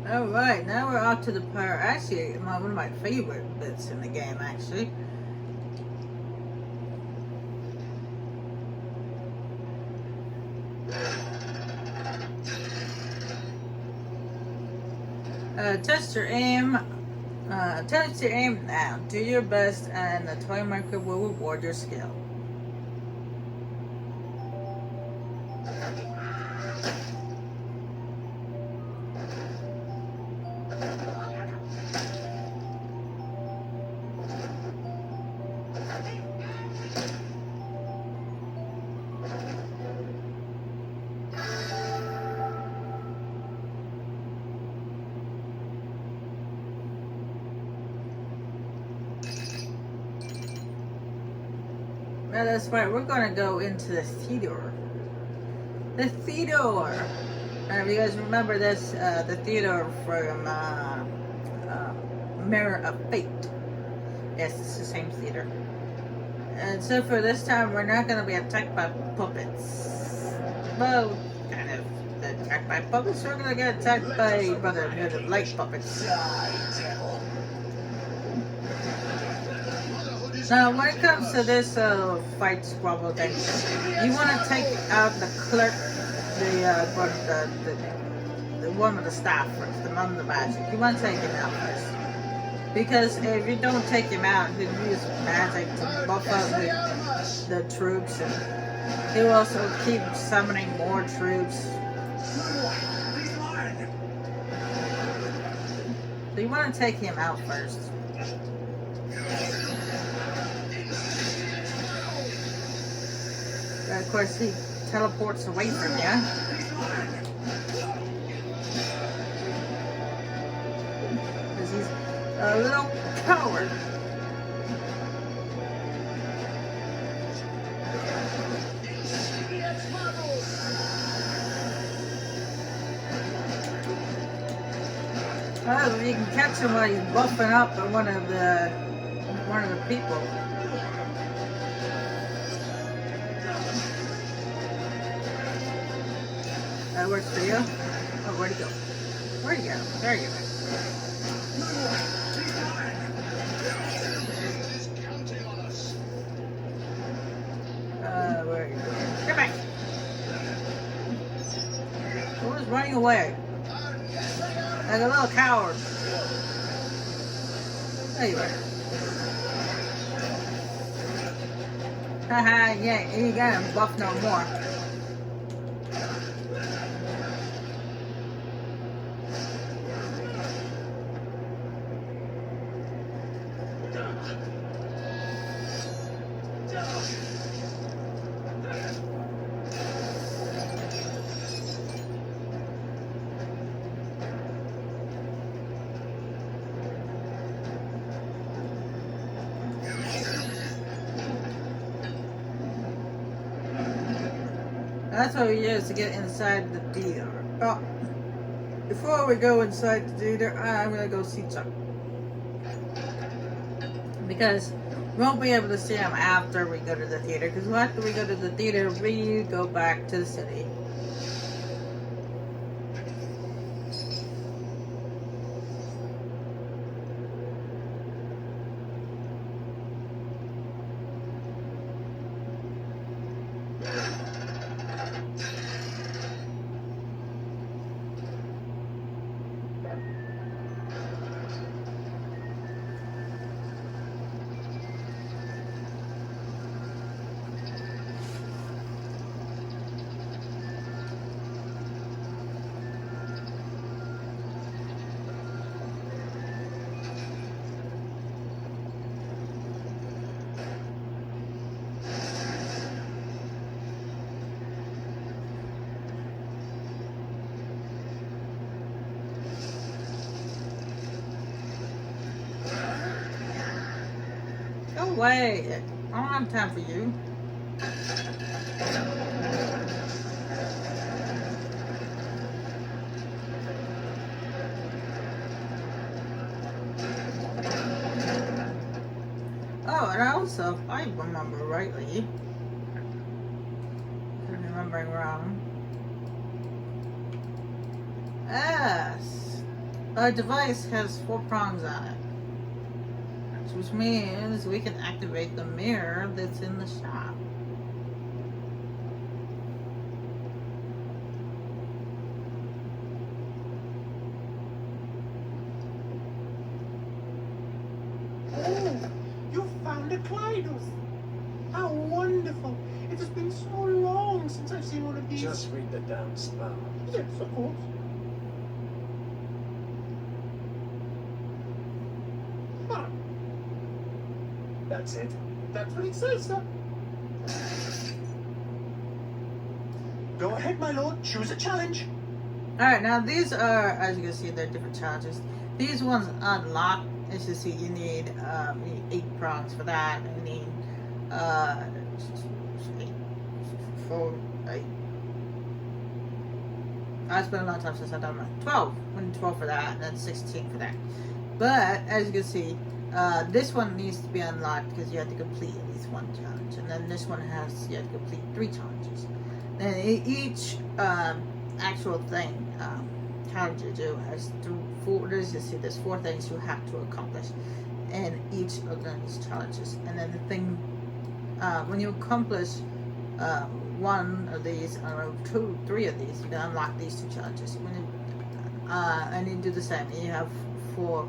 Alright, now we're off to the part, actually, one of my favorite bits in the game, actually. Test your aim. Test your aim now. Do your best, and the toy marker will reward your skill. Well, that's right. We're gonna go into the theater. The theater. If you guys remember this, the theater from Mirror of Fate. Yes, it's the same theater. And so for this time, we're not gonna be attacked by puppets. Well, kind of attacked by puppets. We're gonna get attacked by the light puppets. Now, when it comes to this fight squabble thing, you want to take out the clerk, the one with the staff first, the one with the magic. You want to take him out first, because if you don't take him out, he'll use magic to buff up the troops, and he'll also keep summoning more troops. So you want to take him out first. Of course, he teleports away from you. Because he's a little coward. Well, you can catch him while he's buffing up one of the people. That works for you? Oh, where'd he go? Where'd he go? There you go. Where are you going? Come back! Who is running away? Like a little coward. There you are. Haha, yeah, you got him buff no more. That's what we use to get inside the theater. Oh, before we go inside the theater, I'm gonna go see Chuck. Because we won't be able to see him after we go to the theater. Because after we go to the theater, we go back to the city. Go away. I don't have time for you. Oh, and also, if I remember rightly, if I'm remembering wrong, yes, Our device has 4 prongs on it, which means we can activate the mirror that's in the shop. Oh, you found a Kleidos! How wonderful! It has been so long since I've seen one of these. Just read the damn spell. Yes, of course. Ah, That's it. that's what it says, sir. Go ahead, my lord. Choose a challenge. Alright, now these are, as you can see, they're different challenges. These ones unlock. As you see, you need 8 prongs for that. You need 4, 8. I spent a long time since I've done that. 12. We need 12 for that, and then 16 for that. But as you can see, this one needs to be unlocked because you have to complete at least 1 challenge, and then this one you have to complete 3 challenges. And each actual thing challenge you do has 4. There's 4 things you have to accomplish in each of these challenges, and then the thing when you accomplish 1 of these, or 2, 3 of these, you can unlock these 2 challenges. When you, and you do the same. You have 4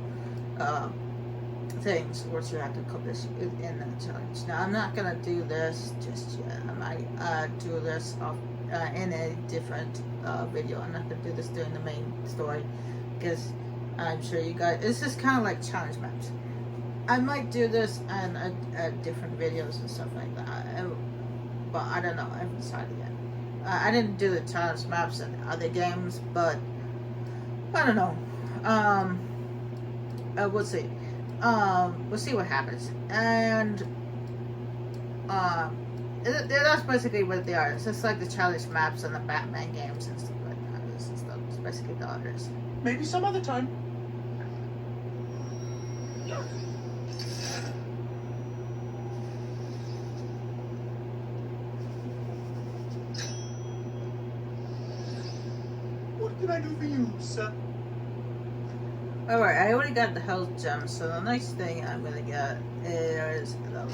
things which you have to accomplish in that challenge. Now, I'm not gonna do this just yet. I might do this off in a different video. I'm not gonna do this during the main story because I'm sure you guys. This is kind of like challenge maps. I might do this in different videos and stuff like that. But I don't know. I haven't decided yet. I didn't do the challenge maps in other games, but I don't know. We'll see. We'll see what happens. And that's basically what they are. It's just like the challenge maps and the Batman games and stuff like that. It's basically the others. Maybe some other time. What can I do for you, sir? Alright, I already got the health gem, so the next thing I'm gonna get is the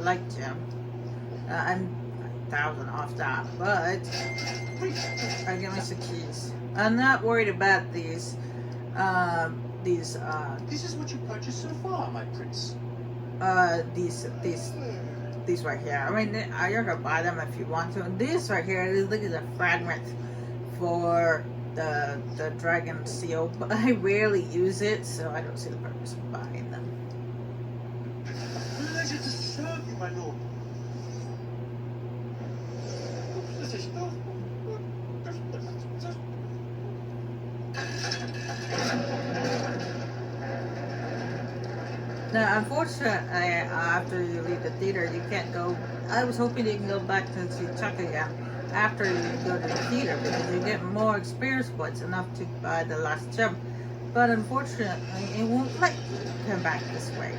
light gem. I'm 1,000 off that, but I get me some keys. I'm not worried about these. This is what you purchased so far, my prince. These right here. I mean, you're gonna buy them if you want to. And this right here, look at the fragment for the dragon seal, but I rarely use it, so I don't see the purpose of buying them. Pleasure to serve you, my lord. Now, unfortunately, after you leave the theater, you can't go. I was hoping you can go back to see Chuck again after you go to the theater because you get more experience points enough to buy the last gem. But unfortunately, it won't let you come back this way.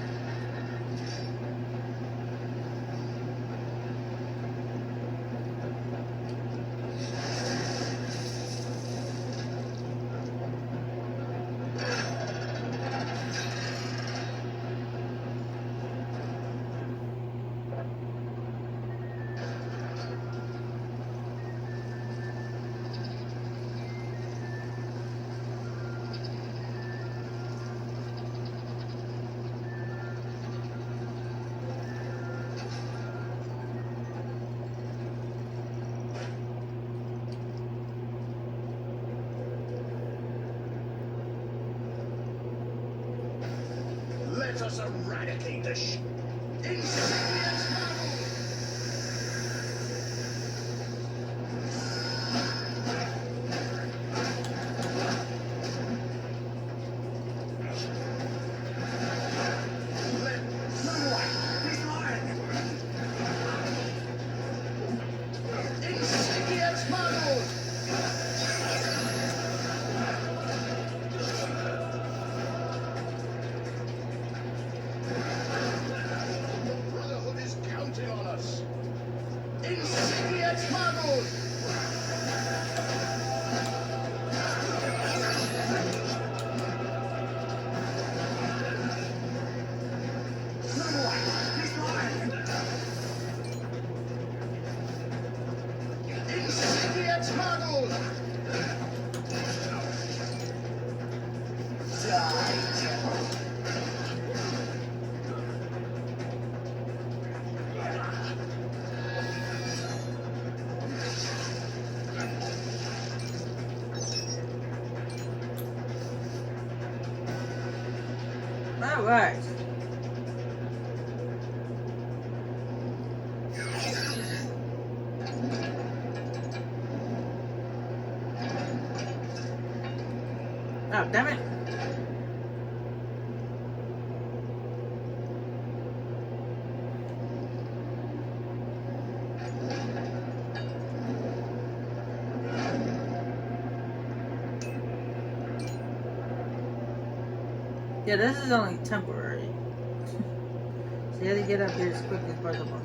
Let us eradicate the Brotherhood is counting Alright. Oh, damn it. Yeah, this is only temporary. So you have to get up here as quickly as possible.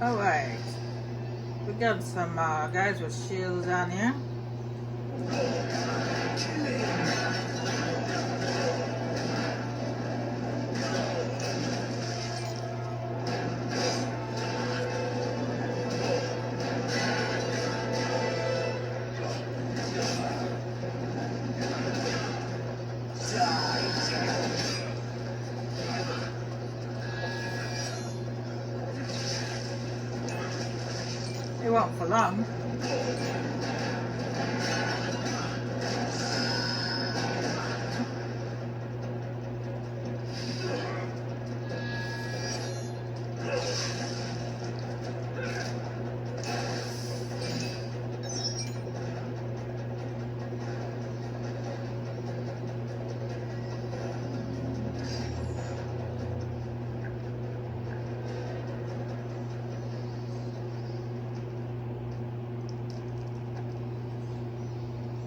Alright. We got some guys with shields down here. It won't for long.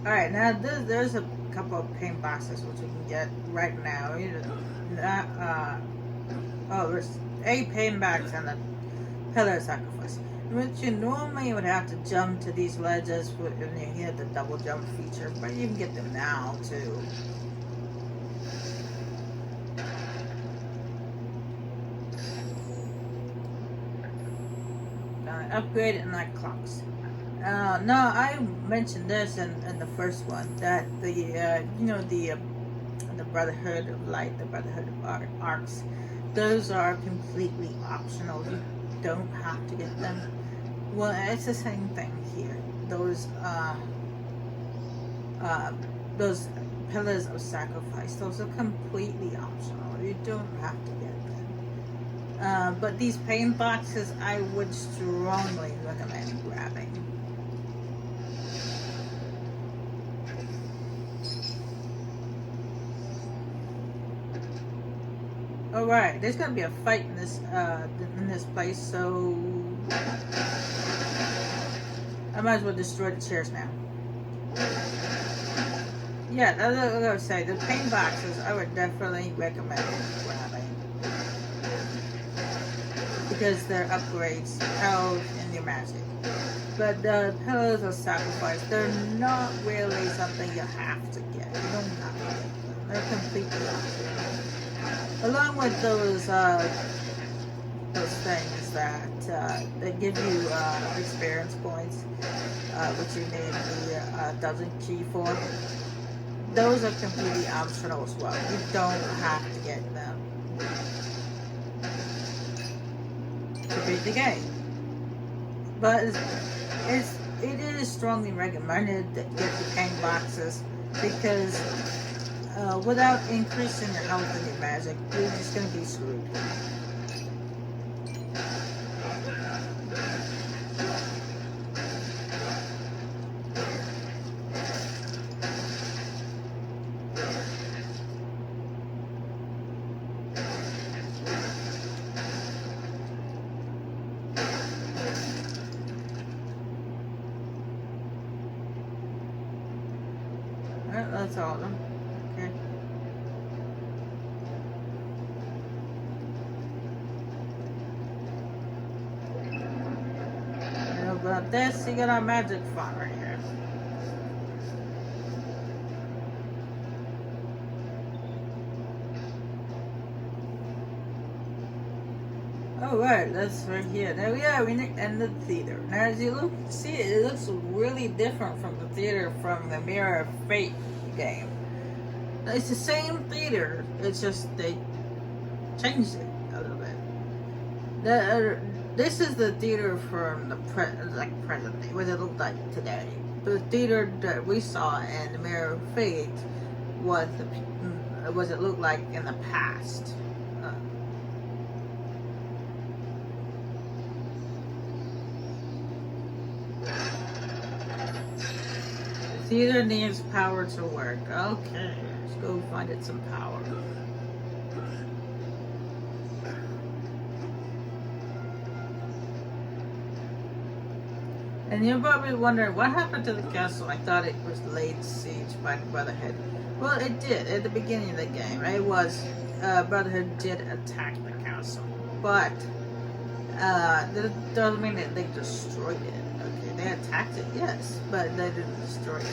Alright, now there's a couple of paint boxes which we can get right now. There's 8 paint bags and a pillar sacrifice. Which you normally would have to jump to these ledges when you hit the double jump feature, but you can get them now too. Upgrade and night clocks. No, I mentioned this in the first one that the Brotherhood of Light, the Brotherhood of Arcs, those are completely optional. You don't have to get them. Well, it's the same thing here. Those pillars of sacrifice, those are completely optional. You don't have to get them. But these paint boxes, I would strongly recommend grabbing. Alright, there's gonna be a fight in this place, so I might as well destroy the chairs now. Yeah, that's what I was gonna say. The paint boxes, I would definitely recommend grabbing because they're upgrades, health, and your magic. But the pillars of sacrifice, they're not really something you have to get. You don't have to get them. They're completely optional. Along with those things that give you experience points, which you need the dozen key for. Those are completely optional as well. You don't have to get them to beat the game. But it is strongly recommended to get the paint boxes because without increasing your health and your magic, you're just going to be screwed. Alright, that's all of them. Okay. And about this, you got our magic font right here. All right, that's right here. Now, yeah, we in the theater. Now, as you see, it looks really different from the theater from the Mirror of Fate game. It's the same theater. It's just they changed it a little bit. This is the theater from the present day, what it looked like today. The theater that we saw in the Mirror of Fate was it looked like in the past. The theater needs power to work. Okay, let's go find it some power. And you're probably wondering, what happened to the castle? I thought it was laid siege by the Brotherhood. Well, it did at the beginning of the game. It was, Brotherhood did attack the castle. But, that doesn't mean that they destroyed it. Okay, they attacked it, yes, but they didn't destroy it.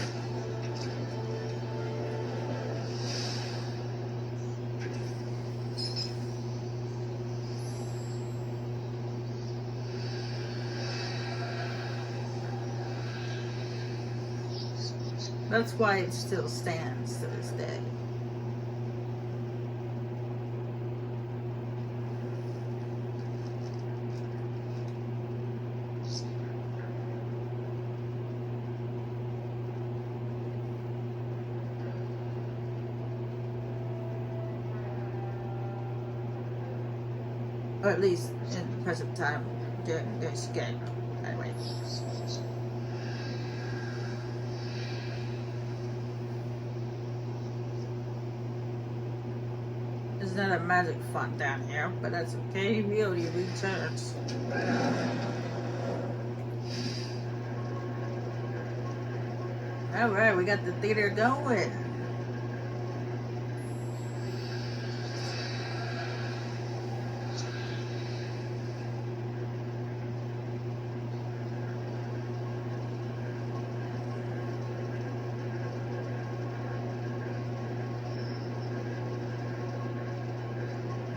That's why it still stands to this day. Or at least in the present time during this game. Anyway. There's not a magic font down here, but that's okay. We already recharged. Alright, we got the theater going.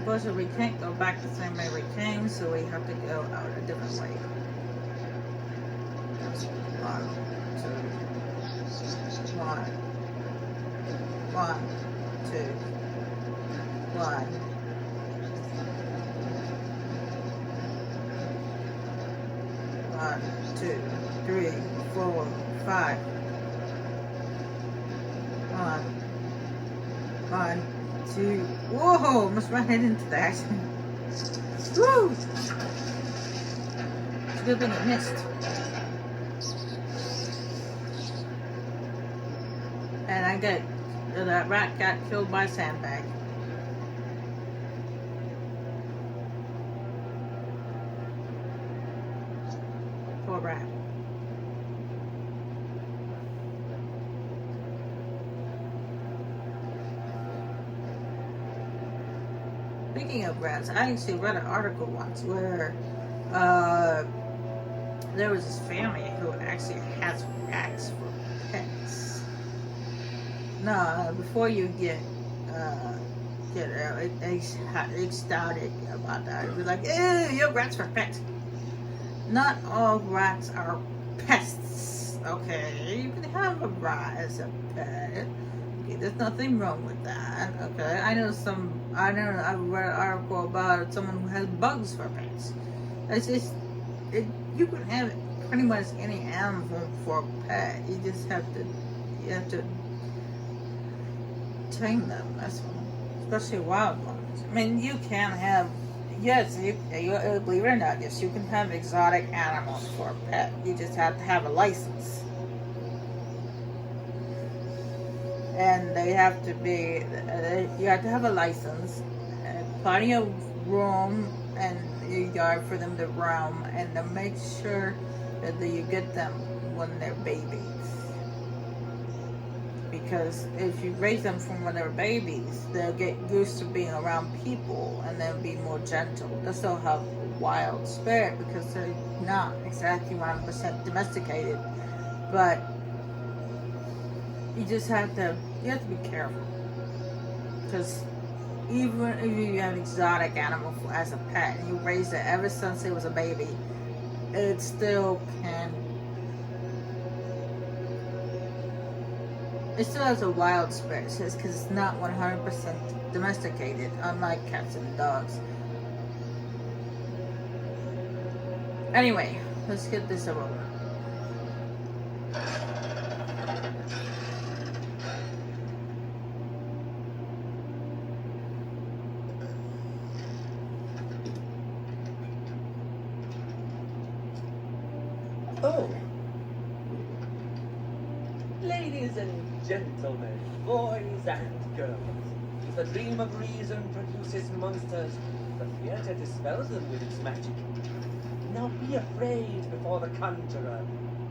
Unfortunately, we can't go back the same way we came, so we have to go out a different way. One, two, one, two, one. One, two, three, 4, 5. One, two. Whoa! Almost ran into that. Woo! It's a good thing it missed. And that rat got killed by a sandbag. Poor rat. Speaking of rats, I actually read an article once where there was this family who actually has rats for pets. No, before you get ecstatic about that, it'd be like, ew, you have rats for pets. Not all rats are pests, okay? You can have a rat as a pet. Okay, there's nothing wrong with that, okay? I read an article about someone who has bugs for pets. It's just, you can have pretty much any animal for a pet. You just have to tame them, that's all. Especially wild ones. I mean, you can have, yes, you believe it or not, yes, you can have exotic animals for a pet. You just have to have a license. And they have to be, you have to have a license, plenty of room and a yard for them to roam, and to make sure that you get them when they're babies. Because if you raise them from when they're babies, they'll get used to being around people and they'll be more gentle. They'll still have a wild spirit because they're not exactly 100% domesticated, but you have to be careful, because even if you have exotic animal as a pet and you raise it ever since it was a baby, it still can. It still has a wild spirit, just because it's not 100% domesticated, unlike cats and dogs. Anyway, let's get this over with. Oh. Ladies and gentlemen, boys and girls, if the dream of reason produces monsters, the theatre dispels them with its magic. Now be afraid before the conjurer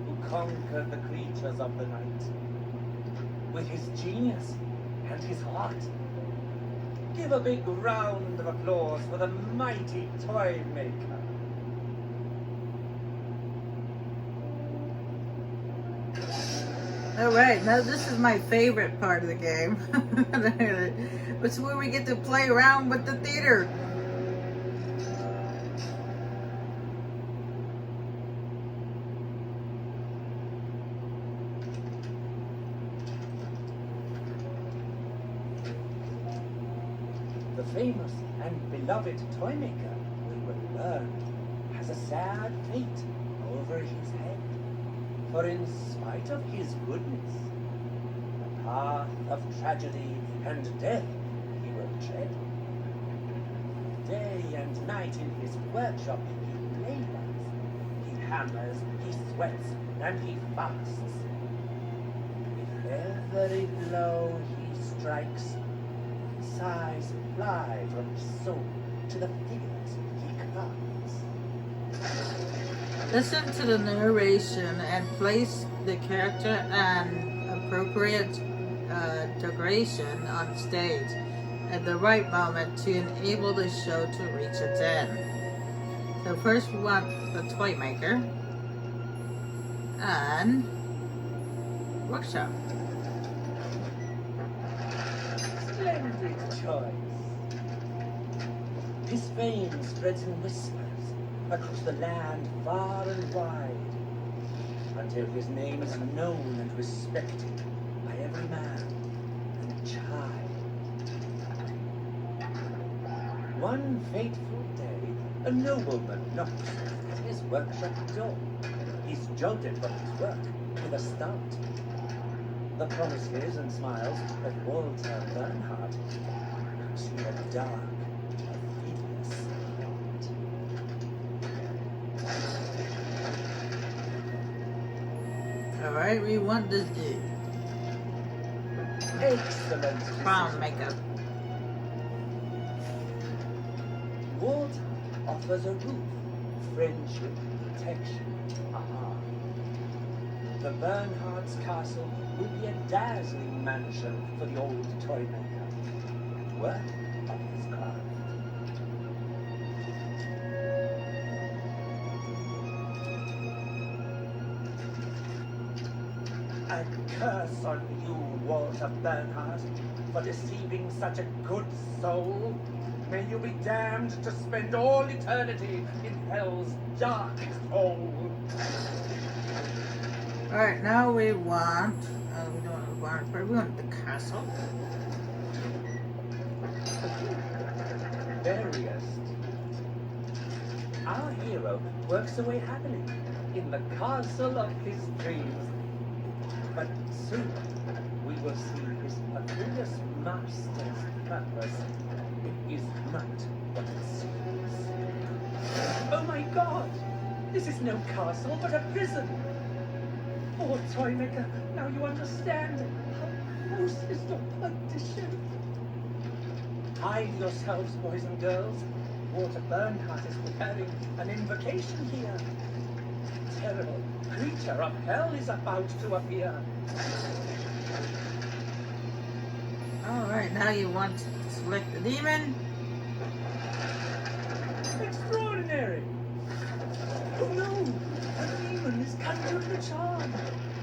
who conquered the creatures of the night. With his genius and his heart. Give a big round of applause for the mighty toy maker. Alright, now this is my favorite part of the game. It's where we get to play around with the theater. The famous and beloved toy maker, we will learn, has a sad fate over his head. For in spite of his goodness, the path of tragedy and death he will tread. Day and night in his workshop he labors, he hammers, he sweats, and he fasts. With every blow he strikes, sighs fly from his soul to the figures he crafts. Listen to the narration and place the character and appropriate decoration on stage at the right moment to enable the show to reach its end. So first we want the toy maker and workshop. Splendid choice. His fame spreads in whispers across the land far and wide, until his name is known and respected by every man and child. One fateful day, a nobleman knocks at his workshop door. He's jolted from his work with a start. The promises and smiles of Walter Bernhardt to a dark, perfidious heart. Alright, we want this dude. Excellent. Crown makeup. Walter offers a roof, friendship, protection, a heart. The Bernhardt's castle will be a dazzling mansion for the old toy maker. Work on his craft. A curse on you, Walter Bernhardt, for deceiving such a good soul. May you be damned to spend all eternity in hell's darkest hole. Alright, now we want, we don't want, we want the castle. Veriest. Our hero works away happily in the castle of his dreams. But soon we will see his perfidious master's purpose is not what it seems. Oh my God! This is no castle, but a prison! Poor toy maker, now you understand how gross is your condition. Hide yourselves, boys and girls. Walter Bernhardt is preparing an invocation here. A terrible creature of hell is about to appear. Alright, now you want to select the demon. Extraordinary! Oh no! A demon is conjuring a charm!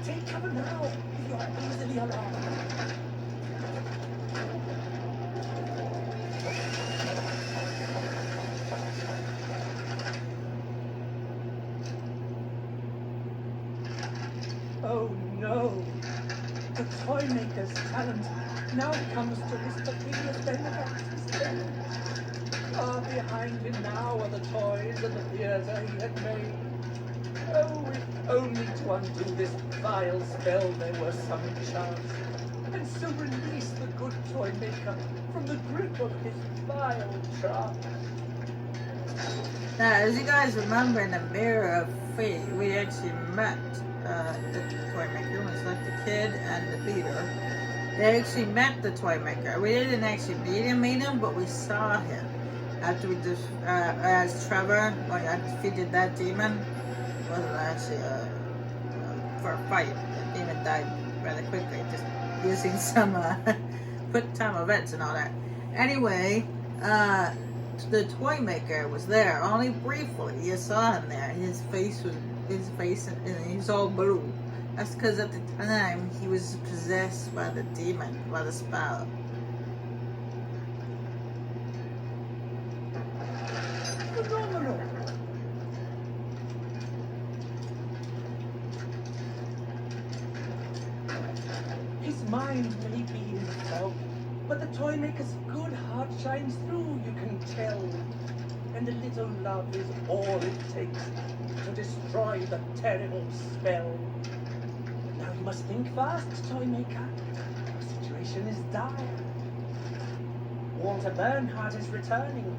Take cover now, if you are easily alarmed. Oh no! The toy maker's talent now comes to his peculiar benefactor's. Far behind him now are the toys and the theatre he had made. Oh, if only to undo this vile spell there were some chance, and so release the good toy maker from the grip of his vile trance. Now, as you guys remember, in the Mirror of Fate, we actually met the toy maker. It was like the kid and the beater. They actually met the toy maker. We didn't actually meet him, but we saw him after we just, as Trevor, when I defeated that demon. It wasn't actually for a fight. The demon died rather quickly, just using some quick time events and all that. Anyway, the toy maker was there only briefly. You saw him there. His face, and he's all blue. That's because at the time he was possessed by the demon, by the spell. Phenomenal! His mind may be in fog, but the toy maker's good heart shines through, you can tell. And a little love is all it takes to destroy the terrible spell. But now you must think fast, toy maker. The situation is dire. Walter Bernhardt is returning.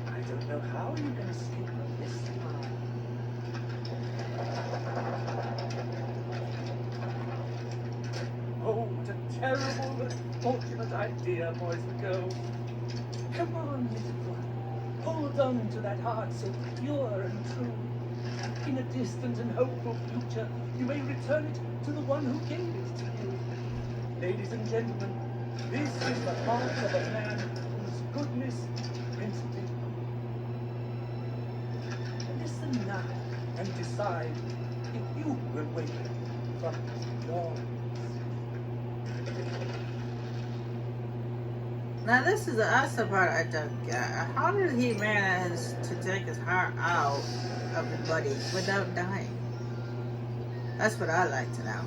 I don't know how you can escape from this time. Oh, what a terrible and fortunate idea, boys and girls. Come on, little one. Hold on to that heart so pure and true. In a distant and hopeful future, you may return it to the one who gave it to you. Ladies and gentlemen, this is the heart of a man whose goodness wins deep. Listen now and decide if you will wake from his dawn. Now this is that's the part I don't get. How did he manage to take his heart out of the body without dying? That's what I'd like to know.